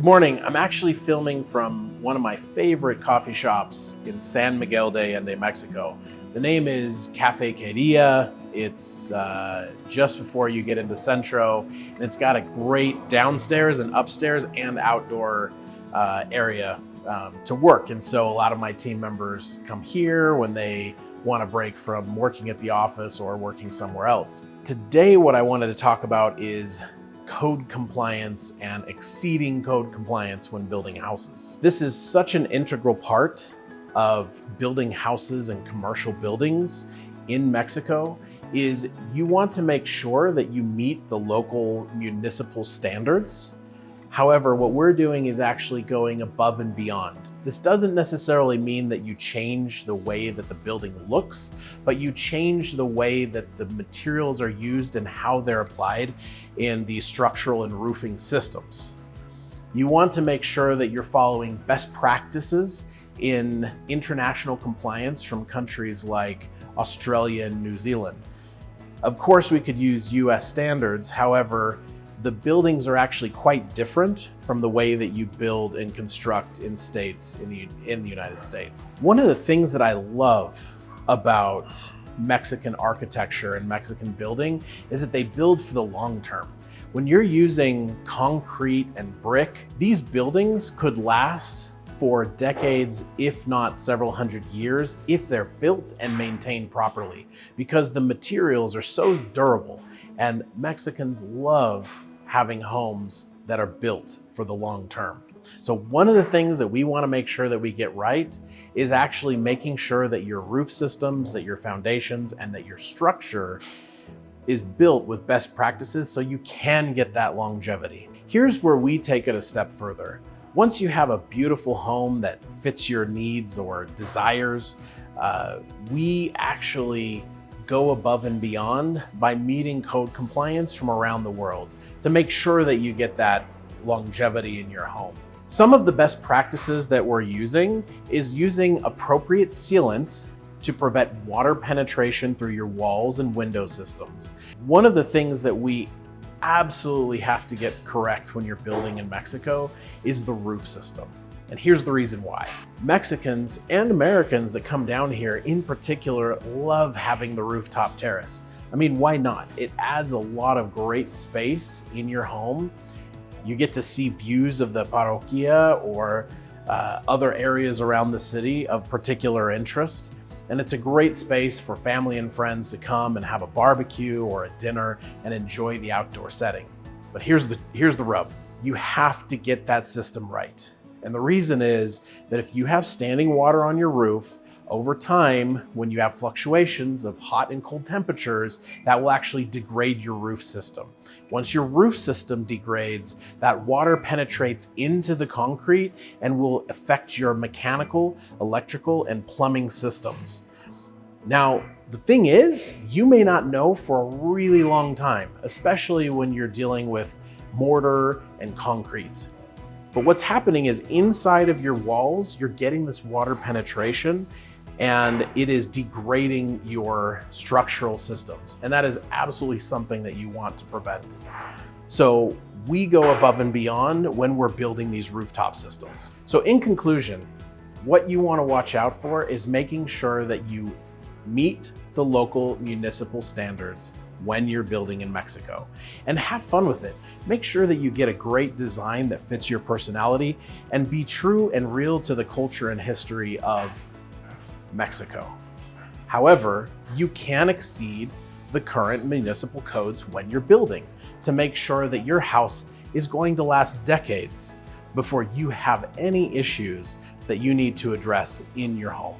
Good morning. I'm actually filming from one of my favorite coffee shops in San Miguel de Allende, Mexico. The name is Café. It's just before you get into Centro, and it's got a great downstairs and upstairs and outdoor area to work. And so a lot of my team members come here when they want a break from working at the office or working somewhere else. Today, what I wanted to talk about is code compliance and exceeding code compliance when building houses. This is such an integral part of building houses and commercial buildings in Mexico. Is you want to make sure that you meet the local municipal standards. However, what we're doing is actually going above and beyond. This doesn't necessarily mean that you change the way that the building looks, but you change the way that the materials are used and how they're applied in the structural and roofing systems. You want to make sure that you're following best practices in international compliance from countries like Australia and New Zealand. Of course, we could use US standards. However, the buildings are actually quite different from the way that you build and construct in states in the United States. One of the things that I love about Mexican architecture and Mexican building is that they build for the long term. When you're using concrete and brick, these buildings could last for decades, if not several hundred years, if they're built and maintained properly, because the materials are so durable, and Mexicans love having homes that are built for the long term. So one of the things that we want to make sure that we get right is actually making sure that your roof systems, that your foundations, and that your structure is built with best practices so you can get that longevity. Here's where we take it a step further. Once you have a beautiful home that fits your needs or desires, we actually go above and beyond by meeting code compliance from around the world to make sure that you get that longevity in your home. Some of the best practices that we're using is using appropriate sealants to prevent water penetration through your walls and window systems. One of the things that we absolutely have to get correct when you're building in Mexico is the roof system. And here's the reason why. Mexicans and Americans that come down here in particular love having the rooftop terrace. I mean, why not? It adds a lot of great space in your home. You get to see views of the parroquia or other areas around the city of particular interest. And it's a great space for family and friends to come and have a barbecue or a dinner and enjoy the outdoor setting. But here's the rub. You have to get that system right. And the reason is that if you have standing water on your roof, over time, when you have fluctuations of hot and cold temperatures, that will actually degrade your roof system. Once your roof system degrades, that water penetrates into the concrete and will affect your mechanical, electrical, and plumbing systems. Now, the thing is, you may not know for a really long time, especially when you're dealing with mortar and concrete. But what's happening is inside of your walls, you're getting this water penetration and it is degrading your structural systems. And that is absolutely something that you want to prevent. So we go above and beyond when we're building these rooftop systems. So in conclusion, what you want to watch out for is making sure that you meet the local municipal standards when you're building in Mexico, and have fun with it. Make sure that you get a great design that fits your personality and be true and real to the culture and history of Mexico. However, you can exceed the current municipal codes when you're building to make sure that your house is going to last decades before you have any issues that you need to address in your home.